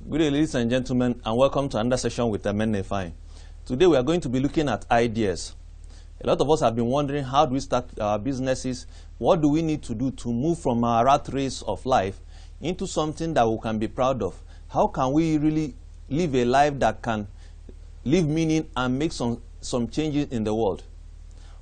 Good day, ladies and gentlemen, and welcome to another session with Amen Fine. Today we are going to be looking at ideas. A lot of us have been wondering, how do we start our businesses? What do we need to do to move from our rat race of life into something that we can be proud of? How can we really live a life that can live meaning and make some changes in the world?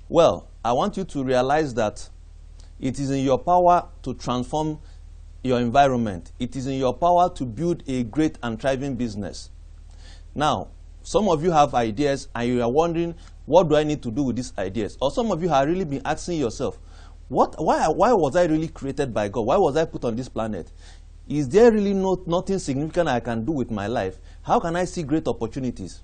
Well, I want you to realize that it is in your power to transform your environment. It is in your power to build a great and thriving business. Now, some of you have ideas and you are wondering, what do I need to do with these ideas? Or some of you have really been asking yourself, why was I really created by God? Why was I put on this planet? Is there really nothing significant I can do with my life? How can I see great opportunities?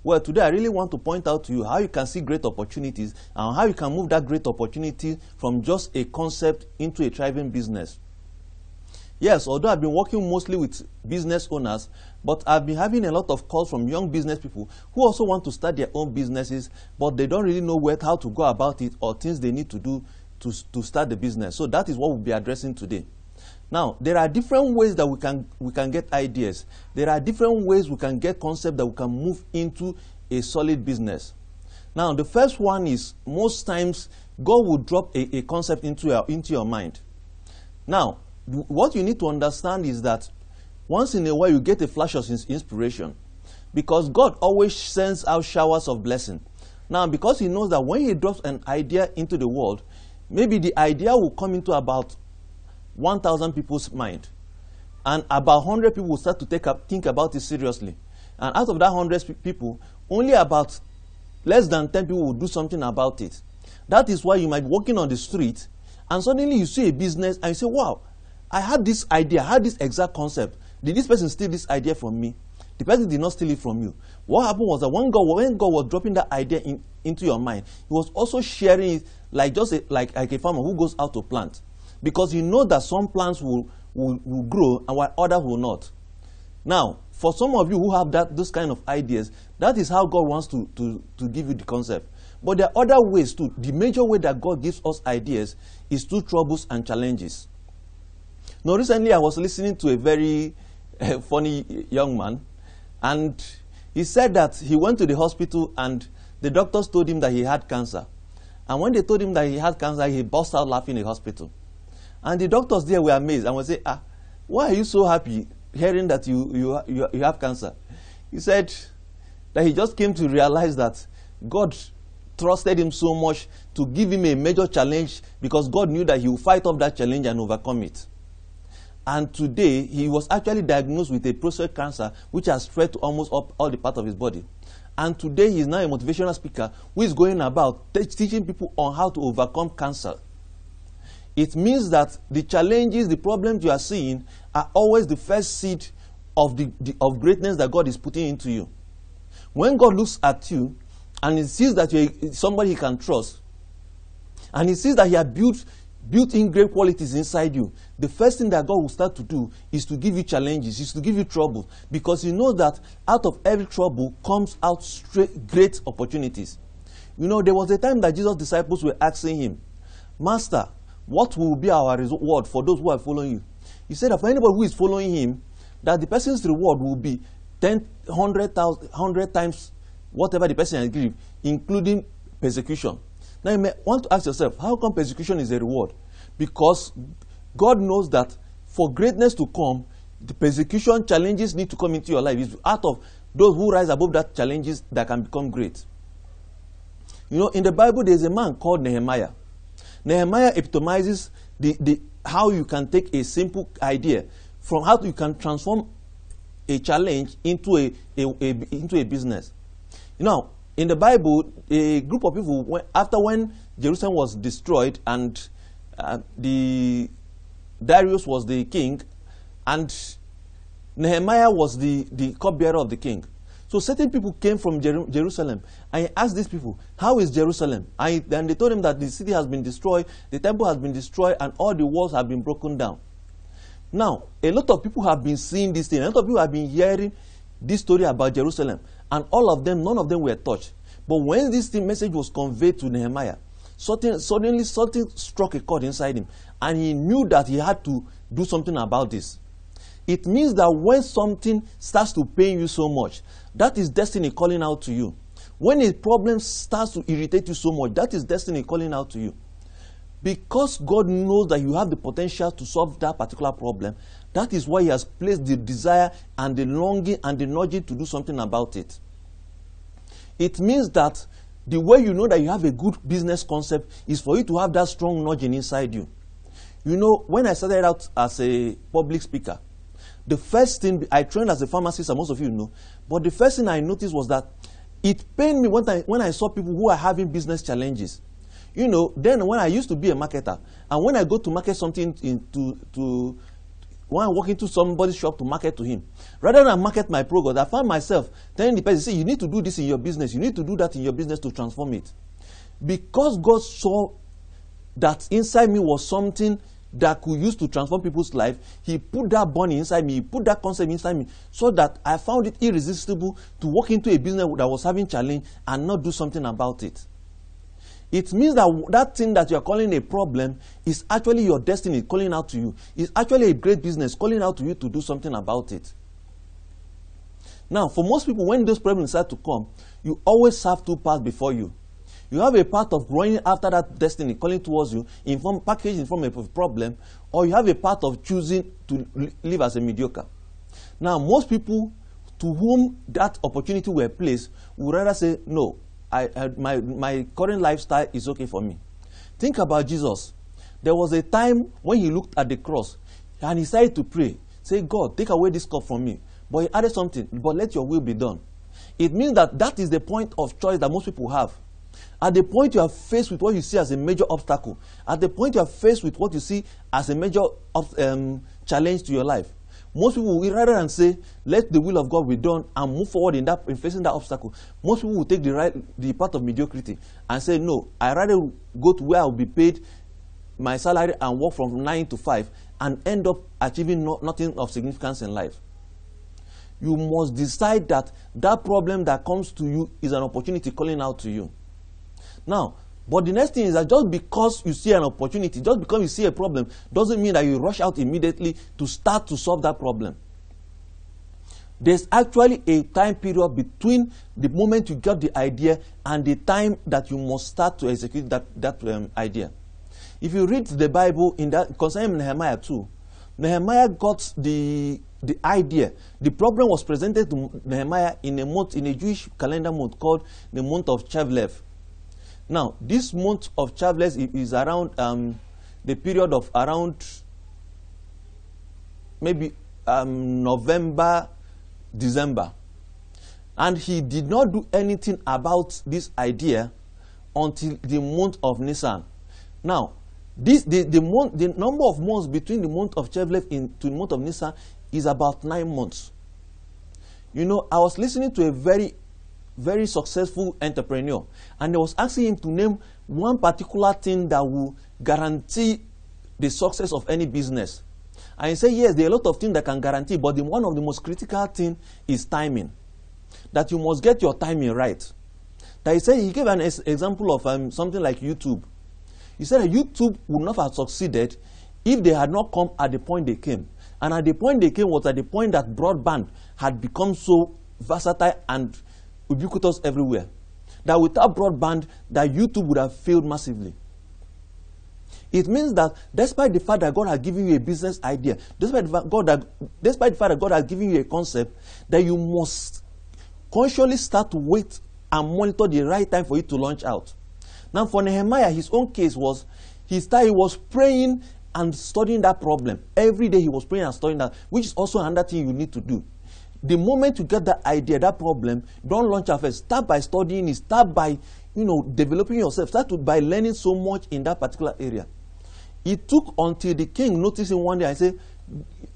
Well, today I really want to point out to you how you can see great opportunities and how you can move that great opportunity from just a concept into a thriving business. Yes, although I've been working mostly with business owners, but I've been having a lot of calls from young business people who also want to start their own businesses, but they don't really know how to go about it or things they need to do to start the business. So that is what we'll be addressing today. Now, there are different ways that we can get ideas. There are different ways we can get concepts that we can move into a solid business. Now, the first one is, most times God will drop a concept into your mind. Now, what you need to understand is that once in a while you get a flash of inspiration, because God always sends out showers of blessing. Now, because he knows that when he drops an idea into the world, maybe the idea will come into about 1,000 people's mind, and about 100 people will start to think about it seriously. And out of that 100 people, only about less than 10 people will do something about it. That is why you might be walking on the street and suddenly you see a business and you say, wow, I had this idea, I had this exact concept. Did this person steal this idea from me? The person did not steal it from you. What happened was that when God was dropping that idea into your mind, he was also sharing it like a farmer who goes out to plant. Because you know that some plants will grow and while others will not. Now, for some of you who have those kind of ideas, that is how God wants to give you the concept. But there are other ways too. The major way that God gives us ideas is through troubles and challenges. Now, recently I was listening to a very funny young man, and he said that he went to the hospital and the doctors told him that he had cancer. And when they told him that he had cancer, he burst out laughing in the hospital. And the doctors there were amazed and would say, why are you so happy hearing that you have cancer? He said that he just came to realize that God trusted him so much to give him a major challenge, because God knew that he would fight off that challenge and overcome it. And today, he was actually diagnosed with a prostate cancer, which has spread to almost all the parts of his body. And today, he is now a motivational speaker who is going about teaching people on how to overcome cancer. It means that the challenges, the problems you are seeing are always the first seed of greatness that God is putting into you. When God looks at you and he sees that you are somebody he can trust, and he sees that he has built in great qualities inside you, the first thing that God will start to do is to give you challenges, is to give you trouble, because he knows that out of every trouble comes out great opportunities. You know, there was a time that Jesus' disciples were asking him, Master, what will be our reward for those who are following you? He said that for anybody who is following him, that the person's reward will be 100 times whatever the person has given, including persecution. Now you may want to ask yourself, how come persecution is a reward? Because God knows that for greatness to come, the persecution challenges need to come into your life. It's out of those who rise above that challenges that can become great. You know, in the Bible, there's a man called Nehemiah. Nehemiah epitomizes how you can take a simple idea from how you can transform a challenge into a business. You know, in the Bible, a group of people, after when Jerusalem was destroyed and Darius was the king, and Nehemiah was the cupbearer of the king. So certain people came from Jerusalem and he asked these people, how is Jerusalem? And they told him that the city has been destroyed, the temple has been destroyed, and all the walls have been broken down. Now, a lot of people have been seeing this thing. A lot of people have been hearing this story about Jerusalem. And all of them, none of them were touched. But when this message was conveyed to Nehemiah, suddenly something struck a chord inside him. And he knew that he had to do something about this. It means that when something starts to pain you so much, that is destiny calling out to you. When a problem starts to irritate you so much, that is destiny calling out to you. Because God knows that you have the potential to solve that particular problem, that is why He has placed the desire and the longing and the nudging to do something about it. It means that the way you know that you have a good business concept is for you to have that strong nudging inside you. You know, when I started out as a public speaker, the first thing, I trained as a pharmacist, and most of you know, but the first thing I noticed was that it pained me when I saw people who are having business challenges. You know, then when I used to be a marketer, and when I go to market something when I walk into somebody's shop to market to him, rather than market my product, I found myself telling the person, see, you need to do this in your business, you need to do that in your business to transform it. Because God saw that inside me was something that could use to transform people's life, He put that burning inside me, He put that concept inside me, so that I found it irresistible to walk into a business that was having challenge and not do something about it. It means that that thing that you are calling a problem is actually your destiny calling out to you. It's actually a great business calling out to you to do something about it. Now, for most people, when those problems start to come, you always have two paths before you. You have a path of running after that destiny calling towards you, packaged in form of a problem, or you have a path of choosing to live as a mediocre. Now, most people to whom that opportunity were placed would rather say, no, my current lifestyle is okay for me. Think about Jesus. There was a time when He looked at the cross and He started to pray, say, God, take away this cup from me. But He added something, but let your will be done. It means that that is the point of choice that most people have. At the point you are faced with what you see as a major obstacle, at the point you are faced with what you see as a major challenge to your life, most people will, rather than say, let the will of God be done and move forward in facing that obstacle, most people will take the path of mediocrity and say, no, I rather go to where I will be paid my salary and work from 9 to 5 and end up achieving nothing of significance in life. You must decide that that problem that comes to you is an opportunity calling out to you. Now, but the next thing is that just because you see an opportunity, just because you see a problem, doesn't mean that you rush out immediately to start to solve that problem. There's actually a time period between the moment you get the idea and the time that you must start to execute that idea. If you read the Bible in that concerning Nehemiah too, Nehemiah got the idea. The problem was presented to Nehemiah in a Jewish calendar month called the month of Chavlev. Now, this month of Chavlev is around the period of around maybe November, December. And he did not do anything about this idea until the month of Nisan. Now, the number of months between the month of Chavlev to the month of Nisan is about 9 months. You know, I was listening to a very successful entrepreneur, and I was asking him to name one particular thing that will guarantee the success of any business. And he said, yes, there are a lot of things that can guarantee, but one of the most critical things is timing. That you must get your timing right. That he gave an example of something like YouTube. He said that YouTube would not have succeeded if they had not come at the point they came. And at the point they came was at the point that broadband had become so versatile and ubiquitous everywhere, that without broadband, that YouTube would have failed massively. It means that despite the fact that God has given you a business idea, despite the fact that God has given you a concept, that you must consciously start to wait and monitor the right time for it to launch out. Now, for Nehemiah, his own case was he was praying and studying that problem. Every day he was praying and studying that, which is also another thing you need to do. The moment you get that idea, that problem, don't launch at first. Start by studying it. Start by, developing yourself. Start by learning so much in that particular area. It took until the king noticed him one day and said,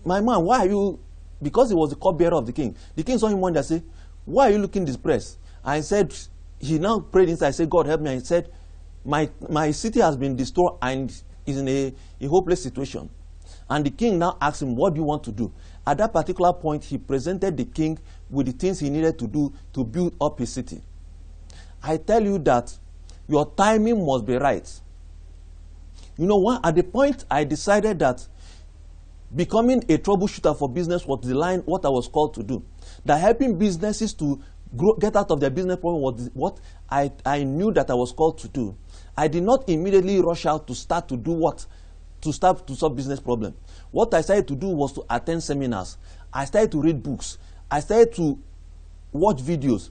my man, why are you, because he was the cupbearer of the king. The king saw him one day and said, why are you looking depressed? And he said, he now prayed inside, said, God help me. And he said, my city has been destroyed and is in a hopeless situation. And the king now asked him, what do you want to do? At that particular point, he presented the king with the things he needed to do to build up his city. I tell you that your timing must be right. At the point I decided that becoming a troubleshooter for business was the line what I was called to do. That helping businesses to grow, get out of their business problem was what I knew that I was called to do. I did not immediately rush out to start to do what? To start to solve business problem. What I started to do was to attend seminars. I started to read books. I started to watch videos.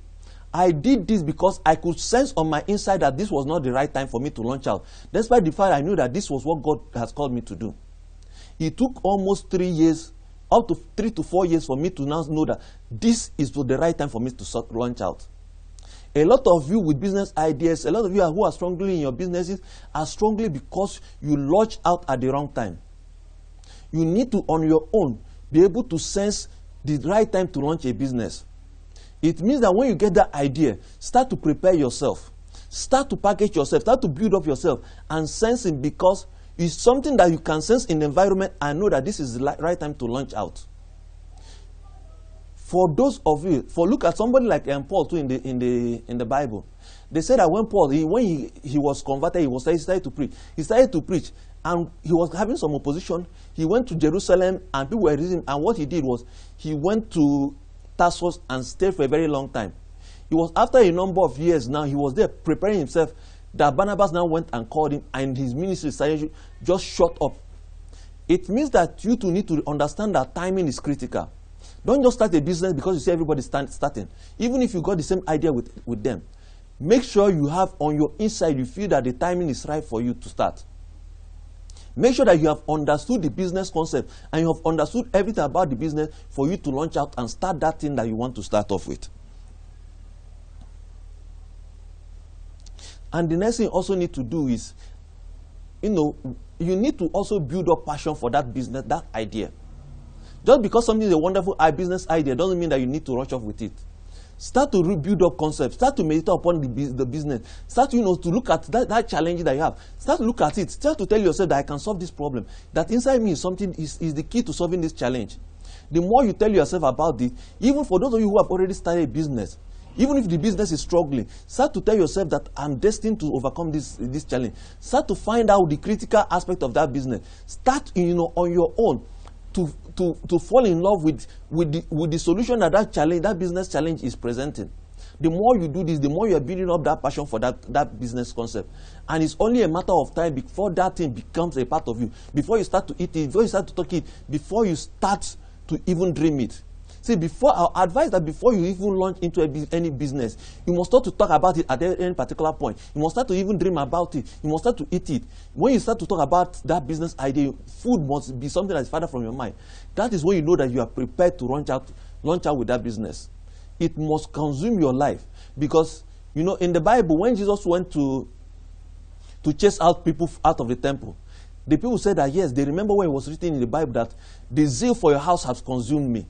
I did this because I could sense on my inside that this was not the right time for me to launch out. Despite the fact I knew that this was what God has called me to do. It took almost 3 years, up to 3 to 4 years for me to now know that this is the right time for me to launch out. A lot of you with business ideas, a lot of you who are strongly in your businesses are strongly because you launch out at the wrong time. You need to, on your own, be able to sense the right time to launch a business. It means that when you get that idea, start to prepare yourself. Start to package yourself. Start to build up yourself and sensing, because it's something that you can sense in the environment and know that this is the right time to launch out. For those of you, look at somebody like Paul too in the Bible. They said that when Paul, when he was converted, he started to preach. He started to preach, and he was having some opposition. He went to Jerusalem, and people were reading. And what he did was he went to Tarsus and stayed for a very long time. It was after a number of years now, he was there preparing himself, that Barnabas now went and called him, and his ministry started just shut up. It means that you too need to understand that timing is critical. Don't just start a business because you see everybody starting. Even if you got the same idea with them, make sure you have on your inside, you feel that the timing is right for you to start. Make sure that you have understood the business concept and you have understood everything about the business for you to launch out and start that thing that you want to start off with. And the next thing you also need to do is, you need to also build up passion for that business, that idea. Just because something is a wonderful business idea doesn't mean that you need to rush off with it. Start to build up concepts. Start to meditate upon the business. Start to look at that challenge that you have. Start to look at it. Start to tell yourself that I can solve this problem. That inside me is something is the key to solving this challenge. The more you tell yourself about it, even for those of you who have already started a business, even if the business is struggling, start to tell yourself that I'm destined to overcome this challenge. Start to find out the critical aspect of that business. Start on your own to fall in love with the solution that business challenge is presenting. The more you do this, the more you are building up that passion for that business concept. And it's only a matter of time before that thing becomes a part of you. Before you start to eat it, before you start to talk it, before you start to even dream it. See, I'll advise that before you even launch into any business, you must start to talk about it at any particular point. You must start to even dream about it. You must start to eat it. When you start to talk about that business idea, food must be something that is farther from your mind. That is when you know that you are prepared to launch out with that business. It must consume your life. Because, in the Bible, when Jesus went to chase out people out of the temple, the people said that, yes, they remember when it was written in the Bible that the zeal for your house has consumed me.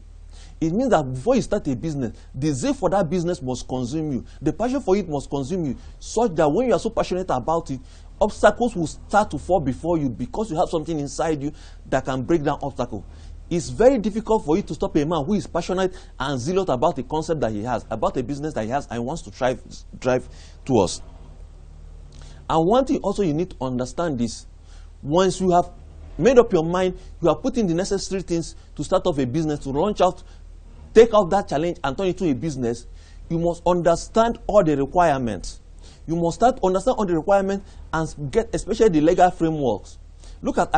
It means that before you start a business, the zeal for that business must consume you. The passion for it must consume you, such that when you are so passionate about it, obstacles will start to fall before you because you have something inside you that can break down obstacles. It's very difficult for you to stop a man who is passionate and zealous about a concept that he has, about a business that he has and wants to drive towards. And one thing also you need to understand is, once you have made up your mind, you are putting the necessary things to start off a business, to launch out, take out that challenge and turn it into a business, you must understand all the requirements. You must understand all the requirements and get especially the legal frameworks. Look at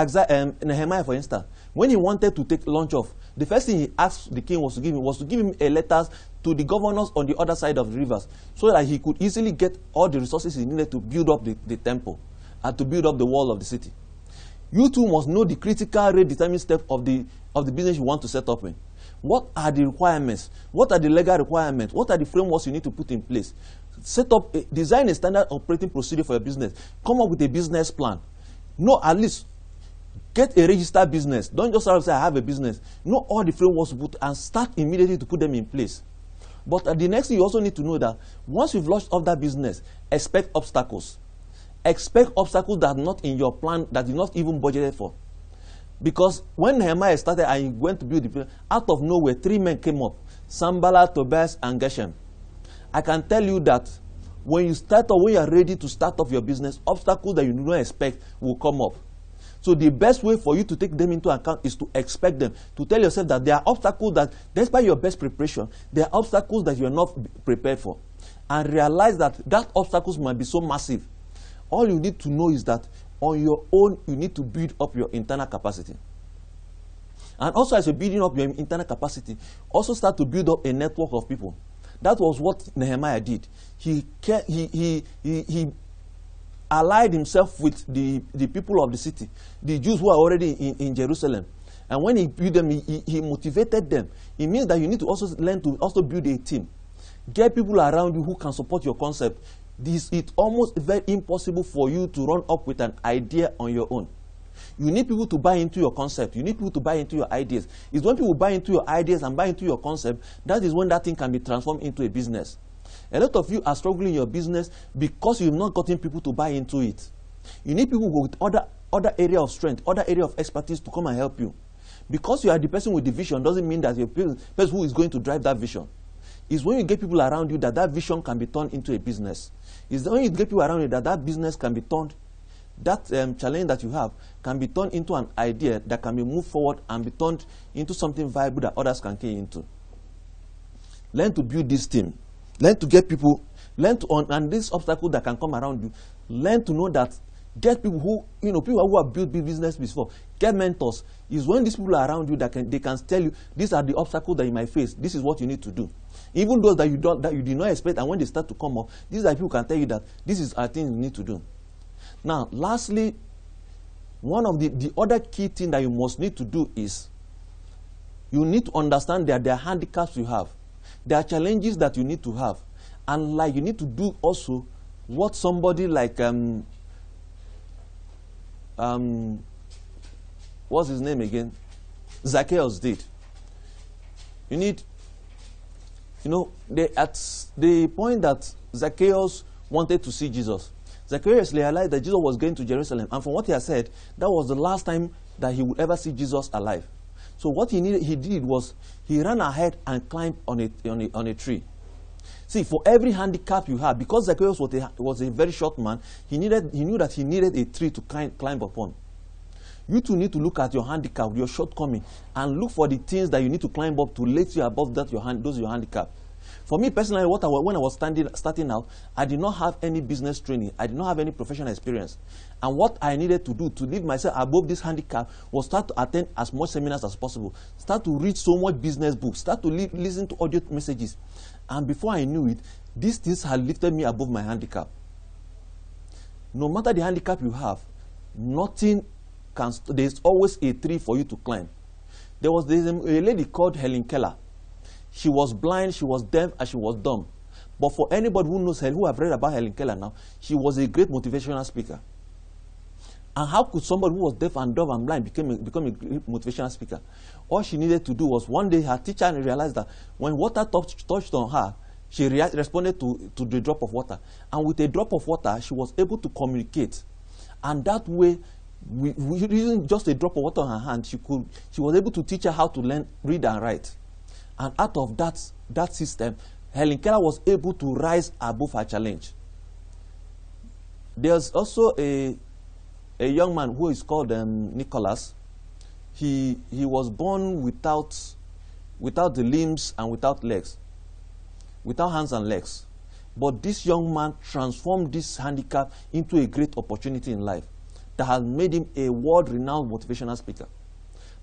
Nehemiah, for instance. When he wanted to take launch off, the first thing he asked the king was to give him a letter to the governors on the other side of the rivers, so that he could easily get all the resources he needed to build up the temple and to build up the wall of the city. You too must know the critical rate determining step of the business you want to set up in. What are the requirements? What are the legal requirements? What are the frameworks you need to put in place? Design a standard operating procedure for your business. Come up with a business plan. At least get a registered business. Don't just say I have a business. Know all the frameworks to put and start immediately to put them in place. But the next thing you also need to know that once you've launched off that business, expect obstacles. Expect obstacles that are not in your plan, that you're not even budgeted for. Because when Nehemiah started and he went to build the building, out of nowhere, 3 men came up: Sanballat, Tobias, and Geshem. I can tell you that when you are ready to start off your business, obstacles that you do not expect will come up. So the best way for you to take them into account is to expect them, to tell yourself that there are obstacles that, despite your best preparation, there are obstacles that you are not prepared for. And realize that obstacles might be so massive. All you need to know is that on your own, you need to build up your internal capacity. And also, as you're building up your internal capacity, also start to build up a network of people. That was what Nehemiah did. He allied himself with the people of the city, the Jews who are already in Jerusalem. And when he built them, he motivated them. It means that you need to also learn to also build a team. Get people around you who can support your concept. It's almost very impossible for you to run up with an idea on your own. You need people to buy into your concept. You need people to buy into your ideas. It's when people buy into your ideas and buy into your concept, that is when that thing can be transformed into a business. A lot of you are struggling in your business because you've not gotten people to buy into it. You need people with other area of strength, other area of expertise to come and help you. Because you are the person with the vision doesn't mean that you're the person who is going to drive that vision. It's when you get people around you that vision can be turned into a business. It's when you get people around you that business can be turned, that challenge that you have can be turned into an idea that can be moved forward and be turned into something viable that others can key into. Learn to build this team. Learn to get people, and this obstacle that can come around you, learn to know that, get people who, people who have built big business before, get mentors. Is when these people are around you that they can tell you, these are the obstacles that you might face, this is what you need to do. Even those that you did not expect, and when they start to come up, these are people who can tell you that this is a thing you need to do. Now, lastly, one of the other key thing that you must need to do is, you need to understand that there are handicaps you have. There are challenges that you need to have. And like you need to do also what somebody like, what's his name again? Zacchaeus did. You need, at the point that Zacchaeus wanted to see Jesus, Zacchaeus realized that Jesus was going to Jerusalem. And from what he had said, that was the last time that he would ever see Jesus alive. So what he did was, he ran ahead and climbed on a tree. See, for every handicap you have, because Zacchaeus was a very short man, he knew that he needed a tree to climb upon. You too need to look at your handicap, your shortcoming, and look for the things that you need to climb up to lift you above those your handicap. For me personally, when I was starting out, I did not have any business training. I did not have any professional experience. And what I needed to do to lift myself above this handicap was start to attend as much seminars as possible. Start to read so much business books. Start to listen to audio messages. And before I knew it, these things had lifted me above my handicap. No matter the handicap you have, there's always a tree for you to climb. There's a lady called Helen Keller. She was blind, she was deaf, and she was dumb. But for anybody who knows her, who have read about Helen Keller now, she was a great motivational speaker. And how could somebody who was deaf and dumb and blind become a great motivational speaker? All she needed to do was, one day her teacher realized that when water touched on her, she responded to the drop of water. And with a drop of water, she was able to communicate. And that way, using just a drop of water on her hand, she was able to teach her how to learn, read and write. And out of that system, Helen Keller was able to rise above her challenge. There's also a young man who is called Nicholas. He was born without the limbs and without legs, without hands and legs. But this young man transformed this handicap into a great opportunity in life that has made him a world-renowned motivational speaker.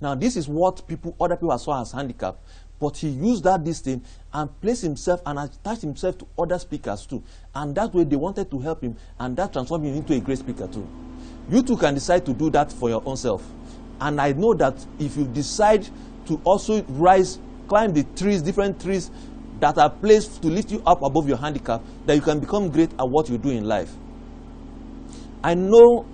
Now, this is what other people saw as handicap. But he used this thing and placed himself and attached himself to other speakers too. And that way they wanted to help him, and that transformed him into a great speaker too. You too can decide to do that for your own self. And I know that if you decide to also climb the trees, different trees that are placed to lift you up above your handicap, that you can become great at what you do in life. I know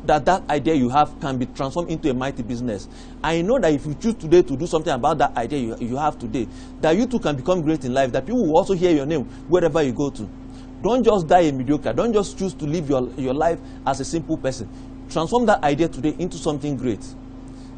that idea you have can be transformed into a mighty business. I know that if you choose today to do something about that idea you have today, that you too can become great in life, that people will also hear your name wherever you go to. Don't just die a mediocre. Don't just choose to live your life as a simple person. Transform that idea today into something great.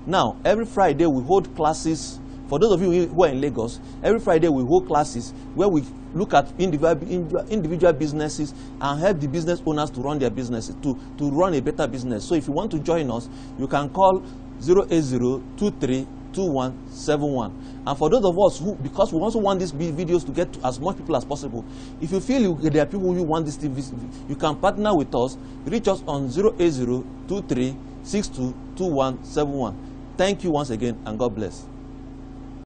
Now, every Friday we hold classes For those of you who are in Lagos, every Friday we hold classes where we look at individual businesses and help the business owners to run their businesses, to run a better business. So if you want to join us, you can call 080232171. And for those of us who, because we also want these videos to get to as much people as possible, if you feel there are people who want this TV, you can partner with us. Reach us on 08023622171. Thank you once again, and God bless.